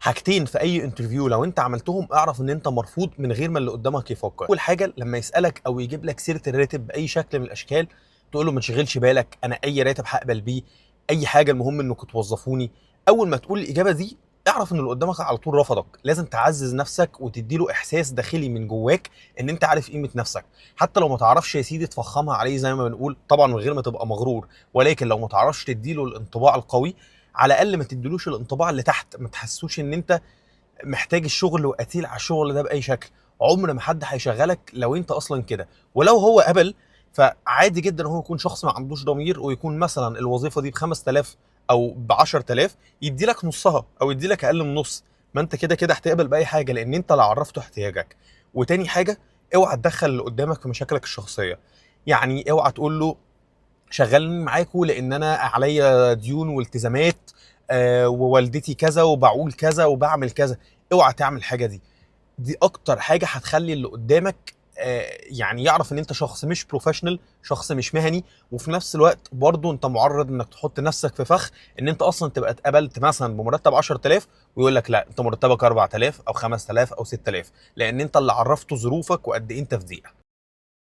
حاجتين في اي انترفيو لو انت عملتهم اعرف ان انت مرفوض من غير ما اللي قدامك يفكر. اول حاجه لما يسالك او يجيب لك سيره الراتب باي شكل من الاشكال تقول له ما تشغلش بالك، انا اي راتب هقبل بيه، اي حاجه المهم انكم توظفوني. اول ما تقول الاجابه دي اعرف ان اللي قدامك على طول رفضك. لازم تعزز نفسك وتدي له احساس داخلي من جواك ان انت عارف قيمه نفسك، حتى لو ما تعرفش يا سيدي تفخمها عليه زي ما بنقول طبعا من غير ما تبقى مغرور، ولكن لو ما تعرفش تدي له الانطباع القوي على الاقل ما تديلوش الانطباع اللي تحت، ما تحسوش ان انت محتاج الشغل وقتيل على الشغل ده باي شكل. عمر ما حد هيشغلك لو انت اصلا كده. ولو هو قبل فعادي جدا هو يكون شخص ما عندوش ضمير ويكون مثلا الوظيفه دي ب 5000 او ب 10000 يدي لك نصها او يدي لك اقل من نص. ما انت كده كده هتقبل باي حاجه لان انت اللي عرفته احتياجك. وتاني حاجه اوعى تدخل اللي قدامك في مشاكلك الشخصيه. يعني اوعى تقول له شغلني معاكوا لان انا عليا ديون والتزامات، ووالدتي كذا وبعول كذا وبعمل كذا. اوعى تعمل حاجه دي. دي اكتر حاجه هتخلي اللي قدامك يعني يعرف ان انت شخص مش بروفيشنال، شخص مش مهني. وفي نفس الوقت برضو انت معرض انك تحط نفسك في فخ ان انت اصلا تبقى اتقبلت مثلا بمرتب 10000 ويقول لك لا انت مرتبك 4000 او 5000 او 6000، لان انت اللي عرفته ظروفك وقد ايه انت في ضيقه.